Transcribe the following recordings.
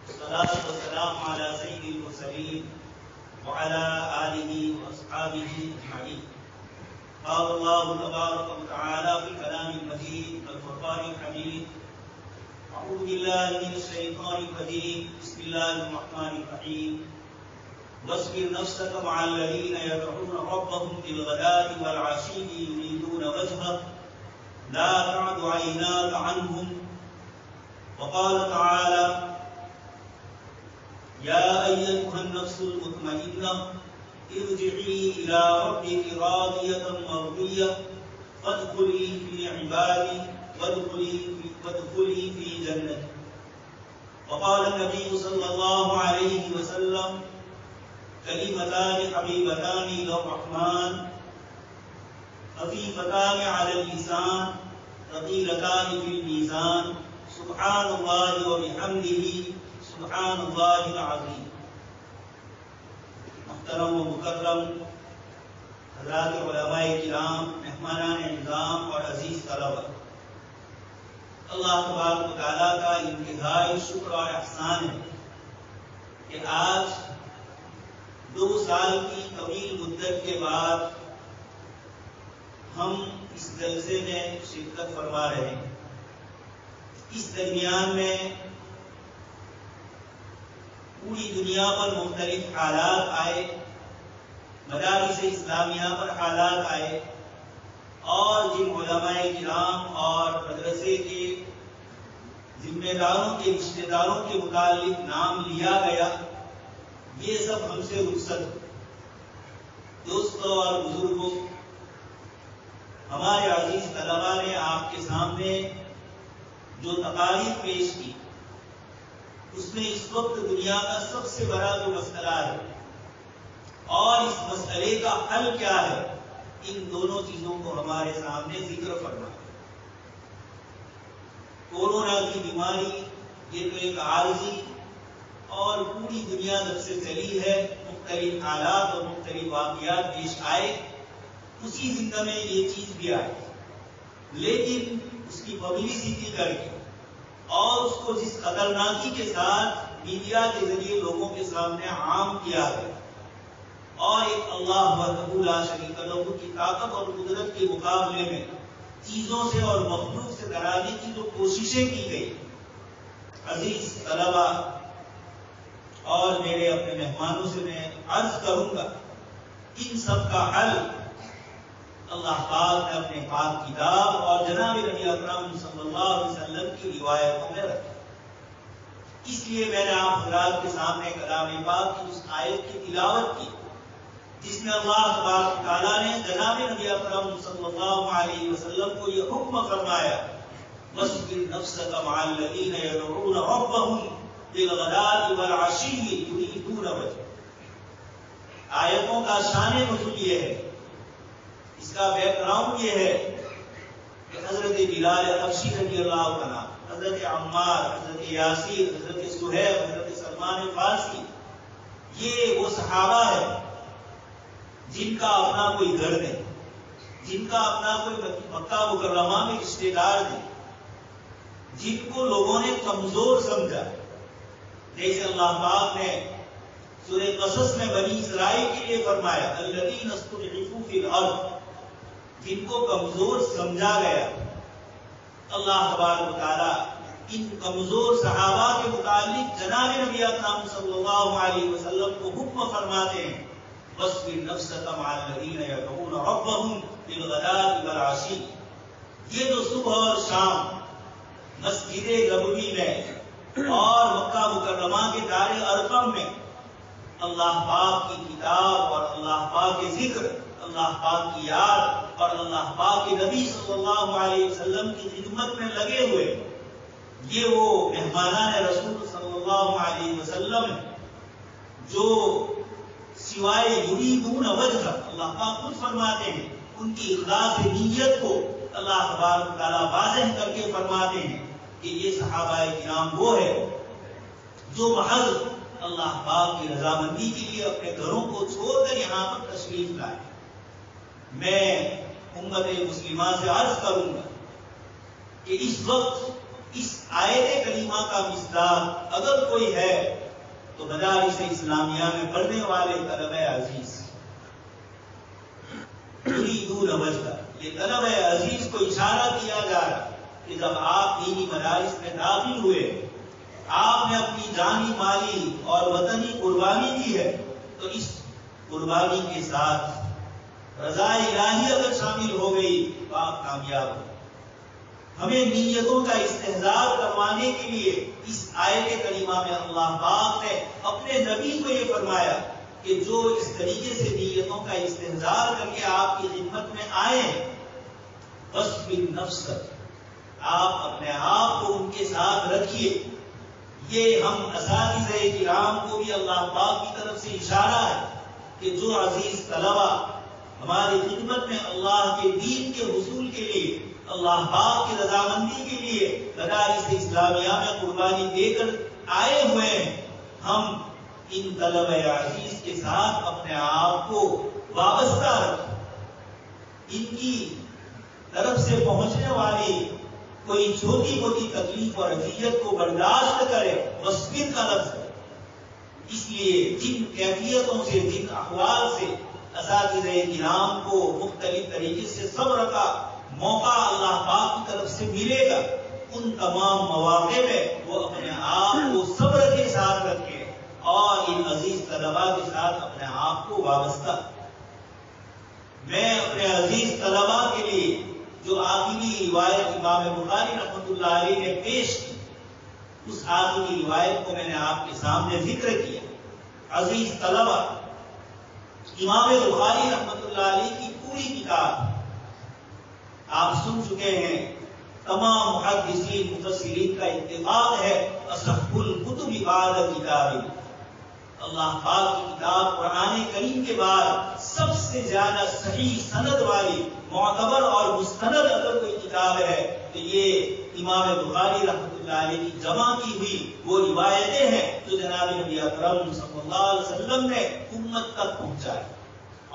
والصلاة والسلام على سيد المرسلين وعلى آله وأصحابه أجمعين. قال الله تبارك وتعالى في كلام المجيد الفرقان الحميد: أعوذ بالله من الشيطان الرجيم، بسم الله الرحمن الرحيم. واصبر نفسك مع الذين يدعون ربهم بالغداة والعشي يريدون وجهه لا تعد عيناك عنهم. وقال تعالى: يا أيتها النفس المطمئنة ارجعي إلى ربك راضية مرضية فادخلي في عبادي وادخلي في جنتي. وقال النبي صلى الله عليه وسلم: كلمتان حبيبتان إلى الرحمن خفيفتان على اللسان ثقيلتان في الميزان سبحان الله وبحمده سبحان اللہ العظیم. محترم و مکرم حضرات علماء کرام، مہمانان نظام اور عزیز طلبہ، اللہ تبارک و تعالیٰ کا انتہائی شکر اور احسان ہے کہ آج 2 سال کی طویل مدت کے بعد ہم اس جلسے میں شرکت فرما رہے ہیں. اس درمیان میں پوری دنیا پر مختلف حالات آئے، مدارس اسلامیہ پر حالات آئے، اور جن علماء کرام اور مدرسے کے ذمہ داروں کے رشتہ داروں کے متعلق نام لیا گیا، یہ سب ہم سے رخصت. دوستوں اور بزرگوں، ہمارے عزیز طلباء نے آپ کے سامنے جو تقاریر پیش کی، اس میں اس وقت دنیا کا سب سے بڑا جو مسئلہ ہے اور اس مسئلے کا حل کیا ہے، ان دونوں چیزوں کو ہمارے سامنے ذکر فرما. کورونا کی بیماری یہ تو ایک عارضی اور پوری دنیا جب سے چلی ہے، مختلف حالات اور مختلف واقعات پیش آئے، اسی زندہ میں یہ چیز بھی آئی، لیکن اس کی پبلسٹی کر کے اور اس کو جس خطرناکی کے ساتھ میڈیا کے ذریعے لوگوں کے سامنے عام کیا ہے، اور ایک اللہ وحدہ لا شریک لہ کی طاقت اور قدرت کے مقابلے میں چیزوں سے اور مخلوق سے ڈرانے کی جو کوششیں کی گئی، عزیز طلبہ اور میرے اپنے مہمانوں سے میں عرض کروں گا، ان سب کا حل اللہ پاک نے اپنے پاک کتاب اور جناب نبی اکرم صلی اللہ علیہ وسلم کی روایتوں میں رکھا. اس لیے میں نے آپ حضرات کے سامنے کلام پاک کی اس آیت کی تلاوت کی جس میں اللہ تبارک تعالیٰ نے جناب نبی اکرم صلی اللہ علیہ وسلم کو یہ حکم فرمایا: وَاصْبِرْ نَفْسَكَ مَعَ الَّذِينَ يَدْعُونَ رَبَّهُمْ بِالْغَدَاةِ وَالْعَشِيِّ يُرِيدُونَ وَجْهَهُ. آیتوں کا شان نزول یہ ہے، اس کا بیک گراؤنڈ یہ ہے کہ حضرت بلال حبشی رضی اللہ عنہ، حضرت عمار، حضرت یاسیر، حضرت سہیب، حضرت سلمان فارسی، یہ وہ صحابہ ہے جن کا اپنا کوئی گھر نہیں، جن کا اپنا کوئی مکہ مکرمہ میں رشتے دار نہیں، جن کو لوگوں نے کمزور سمجھا. جیسے اللہ پاک نے سورہ قصص میں بنی اسرائیل کے لیے فرمایا: الذین استضعفوا فی الارض، جن کو کمزور سمجھا گیا. اللہ تبارک و تعالیٰ ان کمزور صحابہ کے متعلق جناب نبی اکرم صلی اللہ علیہ وسلم کو حکم فرماتے ہیں: وَاصْبِرْ نَفْسَكَ مَعَ الَّذِينَ يَدْعُونَ رَبَّهُمْ بِالْغَدَاةِ وَالْعَشِيِّ. یہ جو صبح اور شام مسجد نبوی میں اور مکہ مکرمہ کے دار ارقم میں اللہ پاک کی کتاب اور اللہ پاک کے ذکر، اللہ پاک کی یاد اور اللہ پاک کے نبی صلی اللہ علیہ وسلم کی خدمت میں لگے ہوئے، یہ وہ مہمانان رسول صلی اللہ علیہ وسلم جو سوائے یریدون وجہ، اللہ پاک خود فرماتے ہیں، ان کی اخلاص نیت کو اللہ تبارک و تعالیٰ واضح کر کے فرماتے ہیں کہ یہ صحابہ کرام وہ ہے جو محض اللہ پاک کی رضامندی کے لیے اپنے گھروں کو چھوڑ کر یہاں پر تشریف لائے. میں امت مسلمہ سے عرض کروں گا کہ اس وقت اس آیت کریمہ کا مصداق اگر کوئی ہے تو مدارس اسلامیہ میں پڑھنے والے طلبہ عزیز یریدون وجہ، یہ طلبہ عزیز کو اشارہ کیا جا رہا کہ جب آپ دینی مدارس میں داخل ہوئے، آپ نے اپنی جانی مالی اور وطنی قربانی کی ہے، تو اس قربانی کے ساتھ رضا الہی اگر شامل ہو گئی تو آپ کامیاب ہو۔ ہمیں نیتوں کا استحضار کروانے کے لیے اس آیت کریمہ میں اللہ پاک نے اپنے نبی کو یہ فرمایا کہ جو اس طریقے سے نیتوں کا استحضار کر کے آپ کی خدمت میں آئے، وَاصْبِرْ نَفْسَكَ، آپ اپنے آپ کو ان کے ساتھ رکھیے۔ یہ ہم اساتذہ کرام کو بھی اللہ پاک کی طرف سے اشارہ ہے کہ جو عزیز طلبہ ہماری خدمت میں اللہ کے دین کے حصول کے لیے، اللہ پاک کی رضامندی کے لیے مدارس اسلامیہ میں قربانی دے کر آئے ہوئے ہیں، ہم ان طلبہ عزیز کے ساتھ اپنے آپ کو وابستہ رکھیں، ان کی طرف سے پہنچنے والی کوئی چھوٹی موٹی تکلیف اور اذیت کو برداشت کرے، وصبر کا لفظ ہے۔ اس لیے جن کیفیتوں سے، جن احوال سے اساتذہ کرام کو مختلف طریقے سے صبر کا موقع اللہ پاک کی طرف سے ملے گا، ان تمام مواقع میں وہ اپنے آپ کو صبر کے ساتھ رکھے اور ان عزیز طلباء کے ساتھ اپنے آپ کو وابستہ۔ میں اپنے عزیز طلباء کے لیے جو آخری روایت امام بخاری رحمۃ اللہ علیہ نے پیش کی، اس آخری روایت کو میں نے آپ کے سامنے ذکر کیا۔ عزیز طلباء، امام بخاری رحمۃ اللہ علیہ کی پوری کتاب آپ سن چکے ہیں، تمام محدثین مفسرین کا اتفاق ہے اصح الکتب بعد کتاب اللہ پاک کی کتاب قرآن کریم کے بعد سب سے زیادہ صحیح سند والی معتبر اور مستند اگر کوئی کتاب ہے تو یہ امام بخاری رحمۃ اللہ علیہ کی جمع کی ہوئی وہ روایتیں ہیں جو جناب نبی اکرم صلی اللہ علیہ وسلم نے امت تک پہنچائی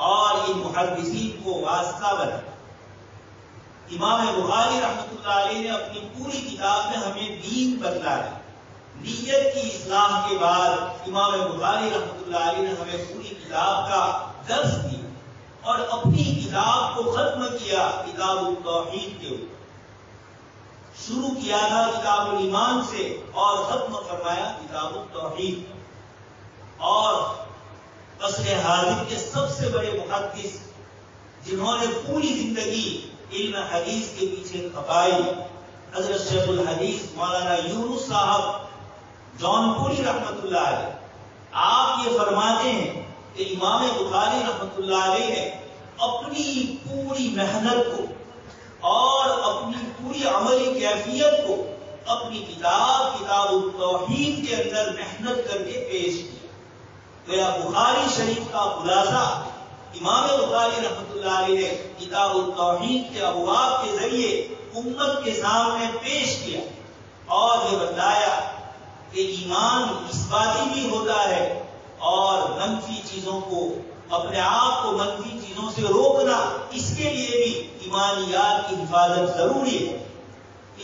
اور ان محدثین کو واسطہ بنا۔ امام بخاری رحمۃ اللہ علیہ نے اپنی پوری کتاب میں ہمیں دین بتلایا۔ نیت کی اصلاح کے بعد امام بخاری رحمۃ اللہ علیہ نے ہمیں پوری کتاب کا درس دیا اور اپنی کتاب کو ختم کیا کتاب التوحید کے اوپر۔ شروع کیا تھا کتاب الایمان سے اور ختم فرمایا کتاب التوحید۔ اور عصر حاضر کے سب سے بڑے محدث جنہوں نے پوری زندگی علم حدیث کے پیچھے کھپائی، حضرت شیخ الحدیث مولانا یونس صاحب جون پوری رحمۃ اللہ علیہ، آپ یہ فرماتے ہیں کہ امام بخاری رحمۃ اللہ علیہ نے اپنی پوری محنت کو اور اپنی پوری عملی کیفیت کو اپنی کتاب التوحید کے اندر محنت کر کے پیش کیا۔ گویا بخاری شریف کا خلاصہ امام بخاری رحمۃ اللہ علیہ نے کتاب التوحید کے ابواب کے ذریعے امت کے سامنے پیش کیا اور یہ بتایا کہ ایمان اثباتی بھی ہوتا ہے اور منفی چیزوں کو، اپنے آپ کو منفی چیزوں سے روکنا، اس کے لیے بھی ایمانیات کی حفاظت ضروری ہے۔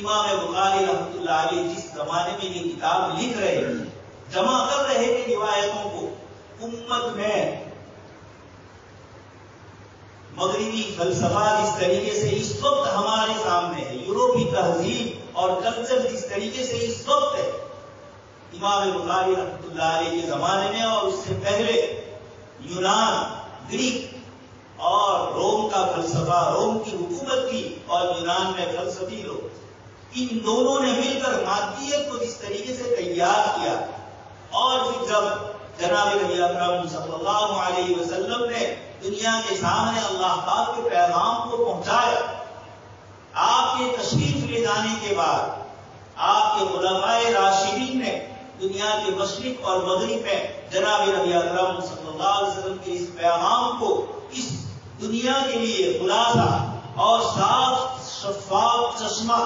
امام بخاری رحمۃ اللہ علیہ جس زمانے میں یہ کتاب لکھ رہے تھے، جمع کر رہے تھے روایتوں کو، امت میں مغربی فلسفہ جس طریقے سے اس وقت ہمارے سامنے ہے، یورپی تہذیب اور کلچر جس طریقے سے اس وقت ہے، امام بخاری رحمۃ اللہ علیہ کے زمانے میں اور اس سے پہلے یونان، گریک اور روم کا فلسفہ، روم کی حکومت تھی اور یونان میں فلسفی لوگ، ان دونوں نے مل کر مادیت کو جس طریقے سے تیار کیا اور پھر جب جناب نبی اکرم صلی اللہ علیہ وسلم نے دنیا کے سامنے اللہ پاک کے پیغام کو پہنچایا، آپ کے تشریف لے جانے کے بعد آپ کے خلفائے راشدین نے دنیا کے مشرق اور مغرب میں جناب نبی اکرم صلی اللہ علیہ وسلم کے اس پیغام کو اس دنیا کے لیے خلاصہ اور صاف شفاف چشمہ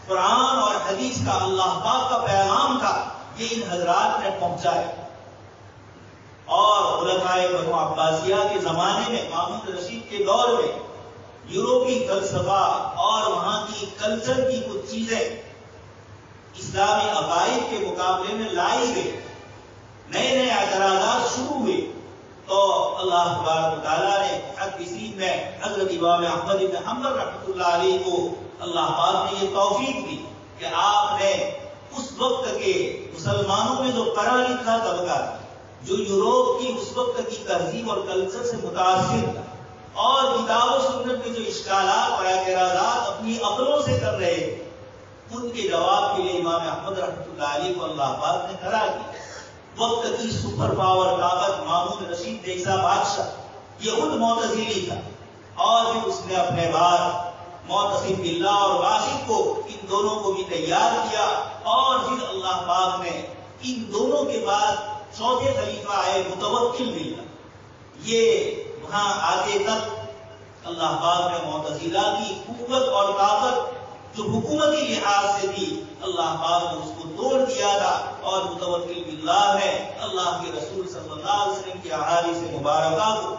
قرآن اور حدیث کا اللہ پاک کا پیغام تھا، یہ ان حضرات نے پہنچایا۔ اور خلفائے بنو عباسیہ کے زمانے میں، مامون رشید کے دور میں، یورپی فلسفہ اور وہاں کی کلچر کی کچھ چیزیں اسلامی عقائد کے مقابلے میں لائی گئی، نئے نئے اعتراضات شروع ہوئے، تو اللہ تبارک و تعالیٰ نے محدثین میں حضرت امام احمد بن حنبل رحمۃ اللہ علیہ کو اللہ پاک نے یہ توفیق دی کہ آپ نے اس وقت کے مسلمانوں میں جو پڑھا لکھا طبقہ جو یوروپ کی اس وقت کی تہذیب اور کلچر سے متاثر تھا اور کتاب و سنت کے جو اشکالات اور اعتراضات اپنی عقلوں سے کر رہے تھے، ان کے جواب کے لیے امام احمد رحمۃ اللہ علیہ کو اللہ پاک نے کھڑا کیا۔ وقت کی سپر پاور طاقت مامون رشید جیسا بادشاہ یہ خود معتزلی تھا، اور پھر اس نے اپنے بعد معتصم باللہ اور راشد کو ان دونوں کو بھی تیار کیا، اور پھر اللہ پاک نے ان دونوں کے بعد چوتھے خلیفہ آئے متوکل باللہ۔ یہ وہاں آگے تک اللہ پاک نے معتزلہ کی قوت اور طاقت جو حکومتی لحاظ سے تھی، اللہ پاک نے اس کو توڑ دیا تھا، اور متوکل باللہ نے اللہ کے رسول صلی اللہ علیہ وسلم کی احادیث مبارکہ کو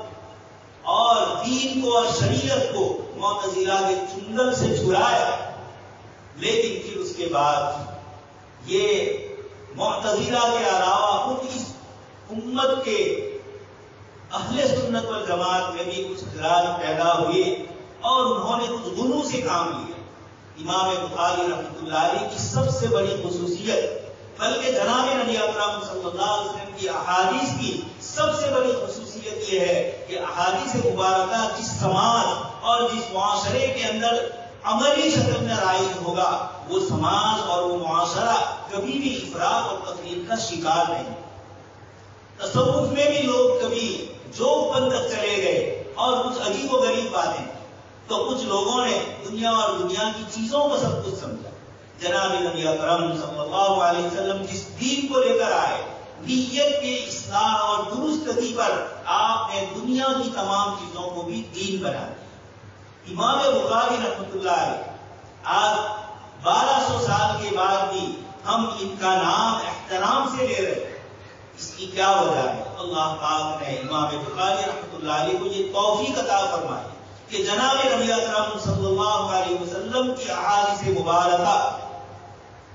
اور دین کو اور شریعت کو معتزلہ کے چنگل سے چھڑایا۔ لیکن پھر اس کے بعد یہ معتزلہ کے علاوہ خود اس امت کے اہل سنت والجماعت میں بھی کچھ خلال پیدا ہوئے، اور انہوں نے کچھ غلو سے کام لیا۔ امام بخاری رحمۃ اللہ علیہ کی سب سے بڑی خصوصیت، بلکہ جناب نبی اکرم صلی اللہ علیہ وسلم کی احادیث کی سب سے بڑی خصوصیت یہ ہے کہ احادیث مبارکہ جس سماج اور جس معاشرے کے اندر عملی شکل میں رائج ہوگا، وہ سماج اور وہ معاشرہ کبھی بھی افراط اور تفریق کا شکار نہیں۔ تصوف میں بھی لوگ کبھی جو بن تک چلے گئے اور کچھ عجیب و غریب باتیں، تو کچھ لوگوں نے دنیا اور دنیا کی چیزوں کو سب کچھ سمجھا۔ جناب نبی اکرم صلی اللہ علیہ وسلم جس دین کو لے کر آئے، نیت کے اصلاح اور درستگی پر آپ نے دنیا کی تمام چیزوں کو بھی دین بنا دیا۔ امام بخاری رحمۃ اللہ علیہ آج 1200 سال کے بعد بھی ہم ان کا نام احترام سے لے رہے ہیں۔ اس کی کیا وجہ ہے؟ اللہ پاک نے امام بخاری رحمۃ اللہ علیہ کو یہ توفیق عطا فرمائی کہ جناب نبی اکرم صلی اللہ علیہ وسلم کی احادیث مبارکہ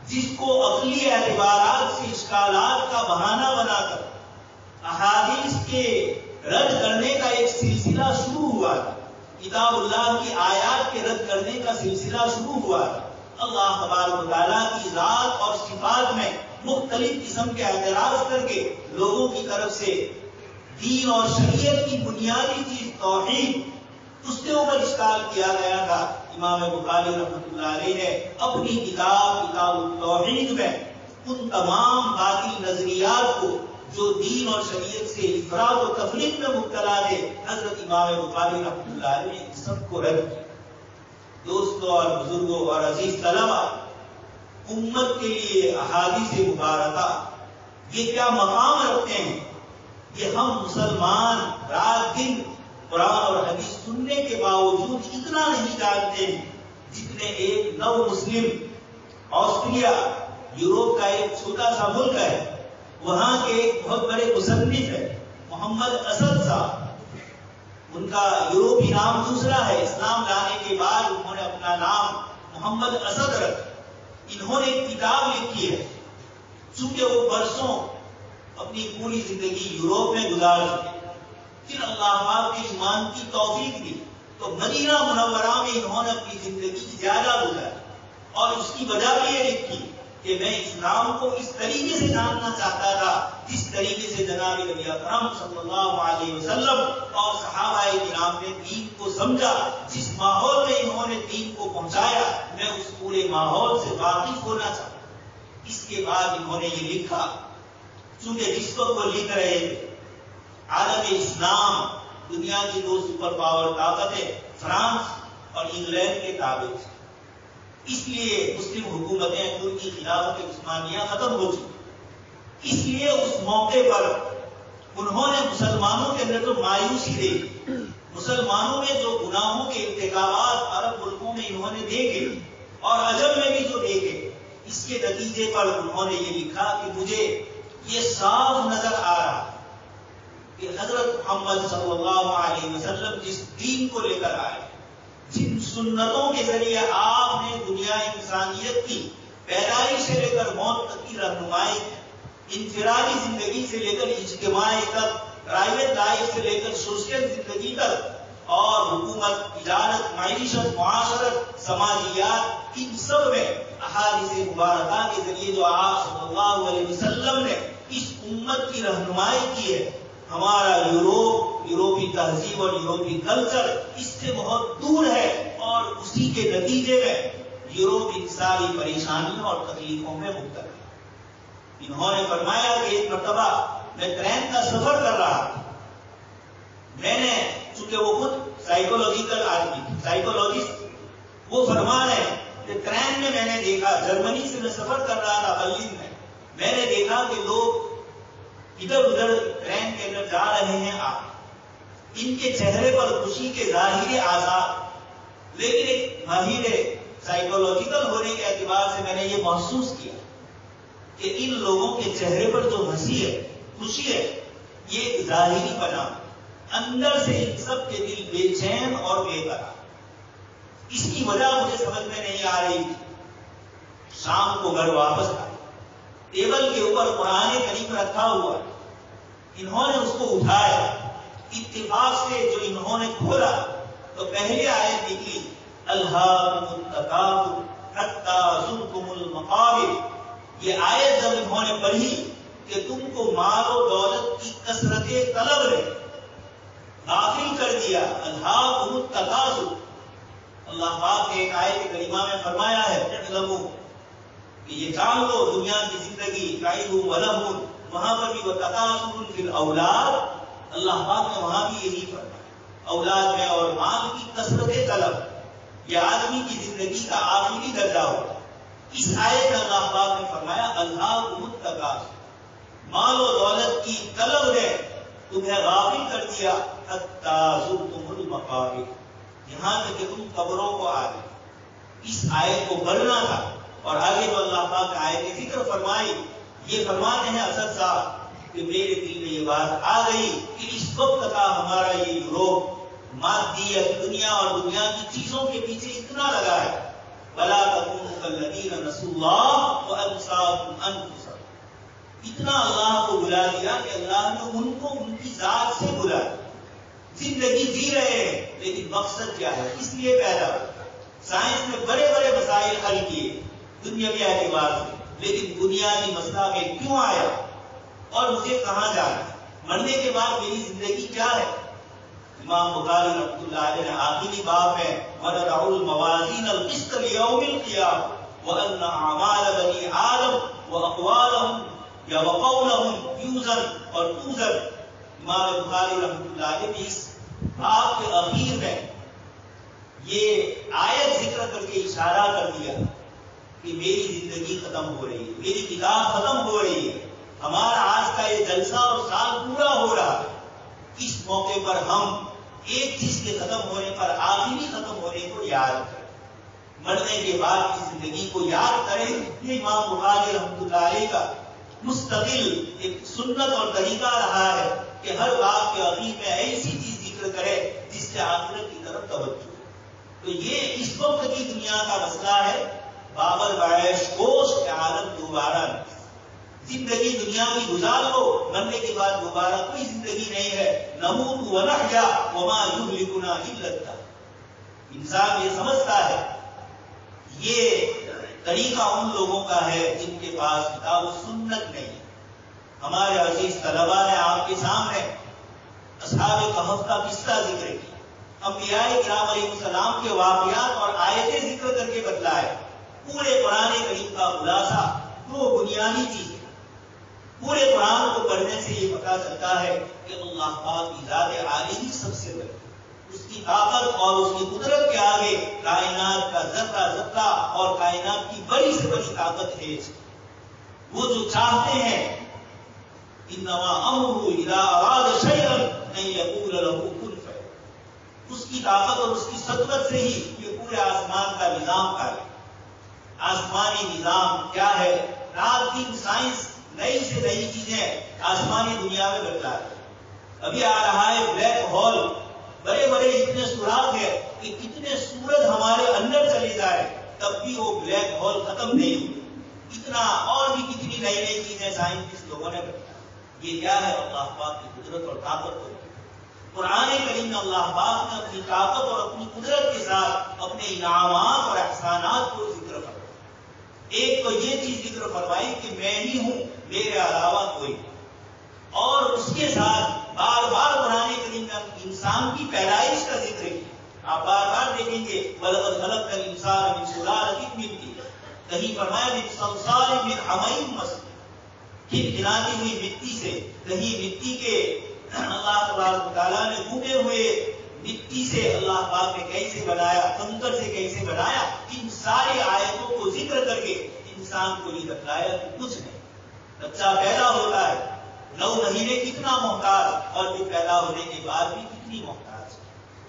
جس کو عقلی اعتبارات سے اشکالات کا بہانہ بنا کر احادیث کے رد کرنے کا ایک سلسلہ شروع ہوا تھا، کتاب اللہ کی آیات کے رد کرنے کا سلسلہ شروع ہوا تھا۔ اللہ تبارک و تعالیٰ کی ذات اور صفات میں مختلف قسم کے اعتراض کر کے لوگوں کی طرف سے دین اور شریعت کی بنیادی چیز توحید، اس کے اوپر اشکال کیا گیا تھا۔ امام بخاری رحمۃ اللہ علیہ نے اپنی کتاب التوحید میں ان تمام باطل نظریات کو جو دین اور شریعت سے افراط و تفریق میں مبتلا تھے، حضرت امام بخاری رحمۃ اللہ علیہ نے سب کو رد کیا۔ دوستوں اور بزرگوں اور عزیز طلبہ، امت کے لیے احادیث مبارکہ یہ کیا مقام رکھتے ہیں؟ یہ ہم مسلمان رات دن قرآن اور حدیث سننے کے باوجود اتنا نہیں جانتے ہیں جتنے ایک نو مسلم آسٹریا، یوروپ کا ایک چھوٹا سا ملک ہے، وہاں کے ایک بہت بڑے مصنف ہے محمد اسد صاحب، ان کا یوروپی نام دوسرا ہے، اسلام لانے کے بعد انہوں نے اپنا نام محمد اسد رکھا۔ انہوں نے ایک کتاب لکھی ہے، چونکہ وہ برسوں اپنی پوری زندگی یوروپ میں گزار چکے، پھر اللہ پاک نے ایمان کی توفیق دی تو مدینہ منورہ میں انہوں نے اپنی زندگی زیادہ گزاری، اور اس کی وجہ بھی یہ لکھی کہ میں اسلام کو اس طریقے سے جاننا چاہتا تھا جس طریقے سے جناب نبی اکرم صلی اللہ علیہ وسلم اور صحابہ کرام نے دین کو سمجھا۔ جس ماحول میں انہوں نے دین کو پہنچایا، میں اس پورے ماحول سے واقف ہونا چاہتا۔ اس کے بعد انہوں نے یہ لکھا، چونکہ جس وقت وہ لکھ رہے تھے عالم اسلام دنیا کی دو سپر پاور طاقتیں فرانس اور انگلینڈ کے تابع تھی، اس لیے مسلم حکومتیں ترکی خلافت عثمانیہ ختم ہو چکی۔ اس لیے اس موقع پر انہوں نے مسلمانوں کے اندر تو مایوسی دیکھی، مسلمانوں میں جو گناہوں کے ارتکابات عرب ملکوں میں انہوں نے دیکھے اور عجم میں بھی جو دیکھے، اس کے نتیجے پر انہوں نے یہ لکھا کہ مجھے یہ صاف نظر آ رہا کہ حضرت محمد صلی اللہ علیہ وسلم جس دین کو لے کر آئے، جن سنتوں کے ذریعے آپ نے دنیا انسانیت کی پیدائش سے لے کر موت تک کی رہنمائی، انفرادی زندگی سے لے کر اجتماعی تک، پرائیویٹ لائف سے لے کر سوشل زندگی تک، اور حکومت، تجارت، معیشت، معاشرت، سماجیات، ان سب میں احادیث مبارکہ کے ذریعے جو آپ صلی اللہ علیہ وسلم نے اس امت کی رہنمائی کی ہے. ہمارا یورپی تہذیب اور یورپی کلچر اس سے بہت دور ہے، اور اسی کے نتیجے میں یورپ انسانی پریشانیوں اور تکلیفوں میں مبتلا ہے. انہوں نے فرمایا کہ ایک مرتبہ میں ٹرین کا سفر کر رہا تھا. میں نے، چونکہ وہ خود سائیکولوجیکل آدمی، سائیکولوجسٹ، وہ فرما رہے ہیں کہ ٹرین میں میں نے دیکھا، جرمنی سے میں سفر کر رہا تھا برلن میں نے دیکھا کہ لوگ ادھر ادھر ٹرین کے اندر جا رہے ہیں، ان کے چہرے پر خوشی کے ظاہری آثار، لیکن ایک ماہر سائیکولوجیکل ہونے کے اعتبار سے میں نے یہ محسوس کیا کہ ان لوگوں کے چہرے پر جو ہنسی ہے، خوشی ہے، یہ ایک ظاہری بنا، اندر سے ان سب کے دل بے چین اور بے قرار. اس کی وجہ مجھے سمجھ میں نہیں آ رہی تھی. شام کو گھر واپس آئے، ٹیبل کے اوپر قرآن کریم رکھا ہوا، انہوں نے اس کو اٹھایا. اتفاق سے جو انہوں نے کھولا تو پہلے آیت نکلی، الہاکم التکاثر حتی زرتم المقابر. یہ آیت جب انہوں نے پڑھی کہ تم کو مال و دولت کی کثرت طلب نے غافل کر دیا، الہاکم التکاثر. اللہ پاک نے ایک آیت کریمہ میں فرمایا ہے، اعلموا، کہ یہ جان لو دنیا کی زندگی لعب و لہو، وہاں پر بھی وتکاثر فی الاولاد، اللہ پاک نے وہاں بھی یہی فرمایا، اولاد میں اور مال کی کثرت طلب یہ آدمی کی زندگی کا آخری درجہ ہوتا ہے. اس آیت میں اللہ پاک نے فرمایا الہاکم التکاثر، مال و دولت کی طلب نے تمہیں غافل کر دیا، حتی زرتم المقابر، یہاں تک کہ تم قبروں کو آ گئے. اس آیت کو پڑھنا تھا. اور آگے جو اللہ پاک نے آیت ذکر فرمائی، یہ فرماتے ہیں اسد صاحب کہ میرے دل میں یہ بات آ گئی کہ اس وقت کا ہمارا یہ یورپ مادیت، دنیا اور دنیا کی چیزوں کے پیچھے اتنا لگا ہے، وَلَا تَكُونُوا كَالَّذِينَ نَسُوا اللَّهَ وَأَنسَاهُمْ أَنفُسَهُمْ. اتنا اللہ کو بلا دیا کہ اللہ نے ان کو ان کی ذات سے بلا دیا. زندگی جی رہے ہیں لیکن مقصد کیا ہے، اس لیے پیدا ہوا. سائنس نے بڑے بڑے مسائل حل کیے دنیاوی اعتبار سے، لیکن بنیادی مسئلہ میں کیوں آیا اور مجھے کہاں جانا ہے، مرنے کے بعد میری زندگی کیا ہے. امام بخاری رحمۃ اللہ علیہ نے آخری باب میں وَنَضَعُ الْمَوَازِينَ الْقِسْطَ لِيَوْمِ الْقِيَامَةِ وَأَنَّ أَعْمَالَ بَنِي آدَمَ وَأَقْوَالَهُمْ یا وَقَوْلَهُمْ يُوزَنُ اور تُوزَنُ. امام بخاری رحمۃ اللہ علیہ نے اس باب کے اخیر میں یہ آیت ذکر کر کے اشارہ کر دیا کہ میری زندگی ختم ہو رہی ہے، میری کتاب ختم ہو رہی ہے، ہمارا آج کا یہ جلسہ اور سال پورا ہو رہا ہے. اس موقع پر ہم ایک چیز کے ختم ہونے پر آخری ختم ہونے کو یاد کریں، مرنے کے بعد کی زندگی کو یاد کریں. یہ امام بخاری رحمۃ اللہ علیہ کا مستقل ایک سنت اور طریقہ رہا ہے کہ ہر بات کے اخیر میں ایسی چیز ذکر کرے جس سے آخرت کی طرف توجہ. تو یہ اس وقت کی دنیا کا مسئلہ ہے. بابر بعیش کوش کے عالم دوبارہ زندگی دنیا کی گزار لو، مرنے کے بعد دوبارہ کوئی زندگی نہیں ہے. نموت ونحیا وما یہلکنا الا الدہر. انسان یہ سمجھتا ہے یہ طریقہ ان لوگوں کا ہے جن کے پاس کتاب و سنت نہیں. ہمارے عزیز طلباء نے آپ کے سامنے اصحاب کہف کا قصہ ذکر کیا، انبیاء کرام علیہ السلام کے واقعات اور آیتیں ذکر کر کے بتلائے. پورے قرآن کریم کا خلاصہ دو بنیادی چیزیں. پورے قرآن کو پڑھنے سے یہ پتہ چلتا ہے کہ اللہ پاک کی ذات عالی ہی سب سے بڑی، اس کی طاقت اور اس کی قدرت کے آگے کائنات کا ذرہ ذرہ اور کائنات کی بڑی سے بڑی طاقت ہے. وہ جو چاہتے ہیں انما امرہ اذا اراد شیئا ان یقول له کن فیکون، اس کی طاقت اور اس کی سطوت سے ہی یہ پورے آسمان کا نظام ہے. آسمانی نظام کیا ہے؟ رات دن سائنس نئی سے نئی چیزیں آسمانی دنیا میں بتلا ہے. ابھی آ رہا ہے بلیک ہول، بڑے بڑے اتنے سوراخ ہے کہ کتنے سورج ہمارے اندر چلے جائے تب بھی وہ بلیک ہول ختم نہیں ہوتے. کتنا اور بھی کتنی نئی نئی چیزیں سائنٹسٹ لوگوں نے بتایا. یہ کیا ہے؟ اللہ پاک کی قدرت اور طاقت کو. قرآن کریم میں اللہ پاک نے اپنی طاقت اور اپنی قدرت کے ساتھ اپنے انعامات اور احسانات کو ذکر فرمایا. ایک تو یہ چیز ذکر فرمائی کہ میں ہی ہوں، میرے علاوہ کوئی. اور اس کے ساتھ بار بار قرآن کریم میں انسان کی پیدائش کا ذکر کیا. آپ بار بار دیکھیں گے وَلَقَدْ خَلَقْنَا الْإِنسَانَ مِنْ سُلَالَةٍ مِنْ طِينٍ، کہیں فرمایا مِنْ صَلْصَالٍ مِنْ حَمَإٍ مَسْنُونٍ، کھنکھناتی ہوئی مٹی سے. کہیں مٹی کے اللہ تبارک و تعالیٰ نے گھومے ہوئے مٹی سے اللہ پاک نے کیسے بنایا، کنکر سے کیسے بنایا. ان ساری آیتوں کو ذکر کر کے انسان کو یہ بتلایا کہ کچھ نہیں. بچہ پیدا ہوتا ہے 9 مہینے کتنا محتاج، اور پھر پیدا ہونے کے بعد بھی کتنی محتاج.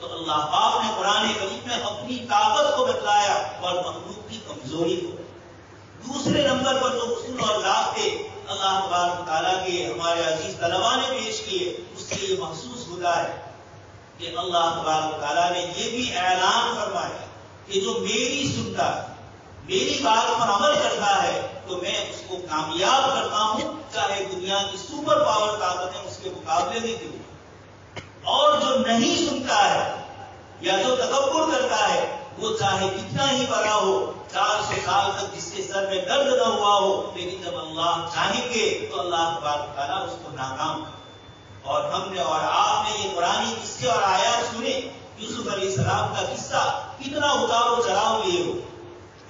تو اللہ پاک نے قرآن کریم میں اپنی طاقت کو بتلایا اور مخلوق کی کمزوری کو. دوسرے نمبر پر جو اصول اور ضابطے اللہ تبارک تعالیٰ کے ہمارے عزیز طلباء نے پیش کیے، اس سے یہ محسوس ہوتا ہے کہ اللہ تبارک تعالیٰ نے یہ بھی اعلان فرمایا کہ جو میری سنتا ہے، میری بات پر عمل کرتا ہے، تو میں اس کو کامیاب کرتا ہوں، چاہے دنیا کی سپر پاور طاقتیں اس کے مقابلے میں کیوں. اور جو نہیں سنتا ہے یا جو تکبر کرتا ہے، وہ چاہے کتنا ہی بڑا ہو، 400 سال تک جس کے سر میں درد نہ ہوا ہو، لیکن جب اللہ چاہیں گے تو اللہ تبارک تعالیٰ اس کو ناکام کرے. اور ہم نے اور آپ نے یہ قرآنی قصے اور آیات سنے. یوسف علیہ السلام کا قصہ کتنا اتار و چڑھاؤ لیے ہو.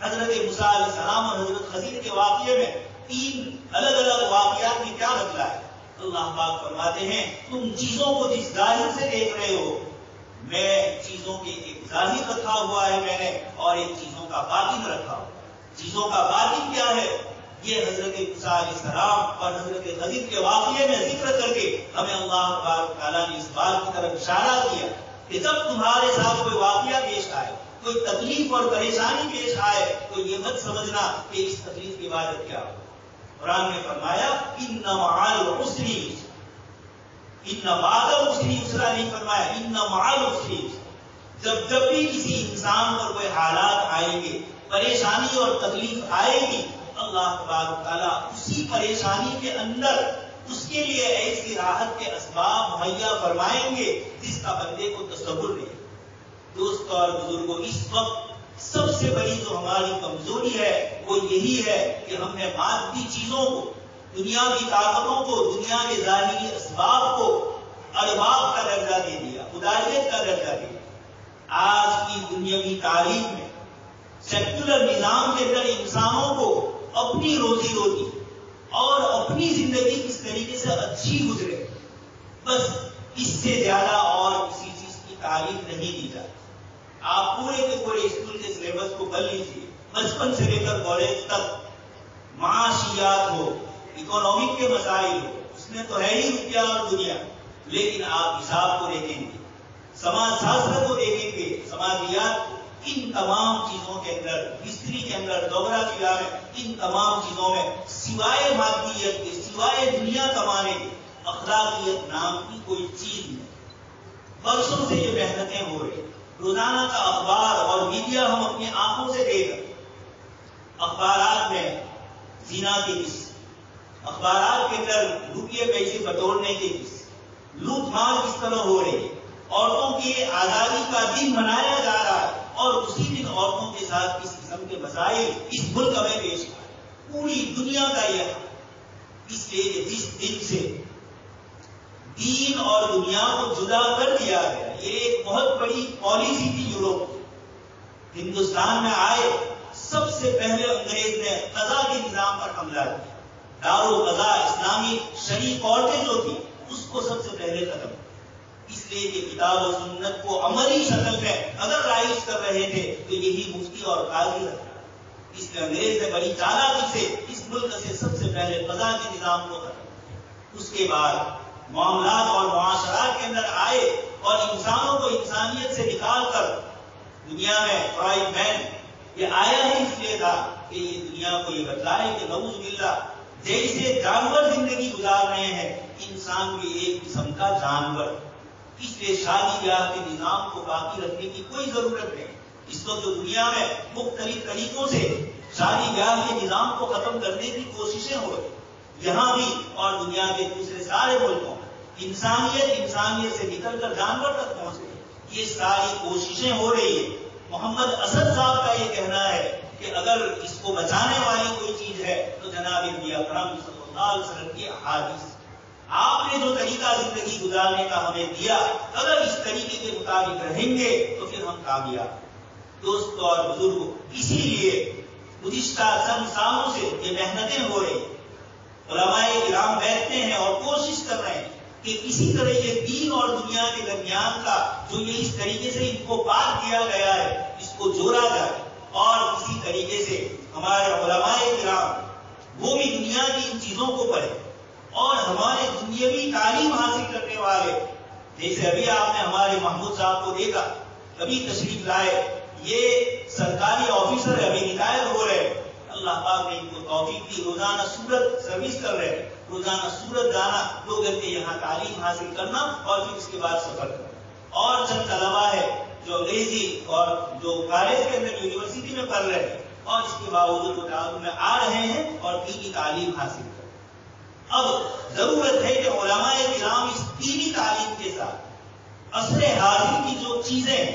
حضرت موسیٰ علیہ السلام اور حضرت خضر کے واقعے میں 3 الگ الگ واقعات میں کیا بدلا ہے. اللہ پاک فرماتے ہیں تم چیزوں کو جس ظاہر سے دیکھ رہے ہو، میں چیزوں کے ایک ظاہر رکھا ہوا ہے میں نے، اور ایک چیزوں کا باطن رکھا ہوا. چیزوں کا باطن کیا ہے؟ یہ حضرت موسیٰ علیہ السلام اور حضرت خضر کے واقعے میں ذکر کر کے ہمیں اللہ تبارک تعالیٰ نے اس بات کی طرف اشارہ کیا کہ جب تمہارے ساتھ کوئی واقعہ پیش آئے، کوئی تکلیف اور پریشانی پیش آئے، تو یہ مت سمجھنا کہ اس تکلیف کی عبادت کیا ہو. قرآن نے فرمایا ان مع العسر یسرا. ان بعد العسر یسرا نہیں فرمایا، ان مع العسر یسرا. جب بھی کسی انسان پر کوئی حالات آئیں گے، پریشانی اور تکلیف آئے گی، اللہ تبارک تعالیٰ اسی پریشانی کے اندر اس کے لیے ایسی راحت کے اسباب مہیا فرمائیں گے جس کا بندے کو تصور نہیں. دوست اور بزرگوں، اس وقت سب سے بڑی جو ہماری کمزوری ہے وہ یہی ہے کہ ہم نے مادی چیزوں کو، دنیا کی طاقتوں کو، دنیا کے ظاہری اسباب کو ارباب کا درجہ دے دیا، خدائیت کا درجہ دے دیا. آج کی دنیاوی تعلیم میں، سیکولر نظام کے اندر انسانوں کو اپنی روزی روٹی اور اپنی زندگی کس طریقے سے اچھی گزرے، بس اس سے زیادہ اور کسی چیز کی تعلیم نہیں دی جاتی. آپ پورے کے پورے اسکول کے سلیبس کو پڑھ لیجیے، بچپن سے لے کر کالج تک معاشیات ہو، اکنامک کے مسائل ہو، اس میں تو ہے ہی روپیہ اور دنیا. لیکن آپ حساب کو دیکھیں گے، سماج شاستر کو دیکھیں گے، سماجیات کو، ان تمام چیزوں کے اندر، ہسٹری کے اندر، جغرافیہ میں، ان تمام چیزوں میں سوائے مادیت کے، سوائے دنیا کمانے کے، اخلاقیت نام کی کوئی چیز نہیں. برسوں سے یہ محنتیں ہو رہی. روزانہ کا اخبار اور میڈیا ہم اپنی آنکھوں سے دیکھ رہے. اخبارات میں زنا کے قصے، اخبارات کے اندر روپیے پیسے بٹورنے کے قصے، لوٹ مار کس طرح ہو رہی ہے. عورتوں کی آزادی کا دن منایا جا رہا ہے اور اسی دن عورتوں کے ساتھ کس قسم کے مسائل اس ملک میں پیش آئے. پوری دنیا کا یہ حال. اس لیے جس دن سے دین اور دنیا کو جدا کر دیا گیا، یہ ایک بہت بڑی پالیسی تھی یورپ کی. ہندوستان میں آئے، سب سے پہلے انگریز نے قضا کے نظام پر حملہ کیا. دارالقضا اسلامی شرعی کورٹیں جو تھی اس کو سب سے پہلے ختم. اس لیے کہ کتاب و سنت کو عملی شکل میں اگر رائج کر رہے تھے تو یہی مفتی اور قاضی رکھا. اس لیے انگریز نے بڑی چالاکی سے اس ملک سے سب سے پہلے قضا کے نظام کو ختم. اس کے بعد معاملات اور معاشرات کے اندر آئے اور انسانوں کو انسانیت سے نکال کر دنیا میں فرائڈ مین یہ آیا ہی اس لیے تھا کہ یہ دنیا کو یہ بتلائے کہ نعوذ باللہ جیسے جانور زندگی گزار رہے ہیں، انسان بھی ایک قسم کا جانور. اس لیے شادی بیاہ کے نظام کو باقی رکھنے کی کوئی ضرورت نہیں. اس وقت جو دنیا میں مختلف طریقوں سے شادی بیاہ کے نظام کو ختم کرنے کی کوششیں ہو رہی یہاں بھی اور دنیا کے دوسرے سارے ملکوں. انسانیت سے نکل کر جانور تک پہنچ گئی. یہ ساری کوششیں ہو رہی ہے. محمد اسد صاحب کا یہ کہنا ہے کہ اگر اس کو بچانے والی کوئی چیز ہے تو جناب نبی اکرم صلی اللہ علیہ وسلم کی احادیث. آپ نے جو طریقہ زندگی گزارنے کا ہمیں دیا, اگر اس طریقے کے مطابق رہیں گے تو پھر ہم کامیاب. دوستوں اور بزرگوں, اسی لیے گزشتہ چند سالوں سے یہ محنتیں ہو رہی. علماء کرام بیٹھتے ہیں اور کوشش کر رہے ہیں کہ کسی طرح یہ دین اور دنیا کے درمیان کا جو یہ اس طریقے سے ان کو پار کیا گیا ہے اس کو جوڑا جائے, اور اسی طریقے سے ہمارے علماء کرام وہ بھی دنیا کی ان چیزوں کو پڑھیں, اور ہمارے دنیاوی تعلیم حاصل کرنے والے, جیسے ابھی آپ نے ہمارے محمود صاحب کو دیکھا, ابھی تشریف لائے, یہ سرکاری آفیسر ہے, ابھی ریٹائر ہو رہے, اللہ پاک نے ان کو توفیق دی, روزانہ سورت سروس کر رہے, روزانہ سورت جانا, لوگوں کے یہاں تعلیم حاصل کرنا اور پھر اس کے بعد سفر کرنا. اور چند طلبا ہے جو انگریزی اور جو کالج کے اندر یونیورسٹی میں پڑھ رہے ہیں اور اس کے باوجود وہ تعلیم میں آ رہے ہیں اور دینی تعلیم حاصل کر. اب ضرورت ہے کہ علماء کرام اس دینی تعلیم کے ساتھ عصر حاضر کی جو چیزیں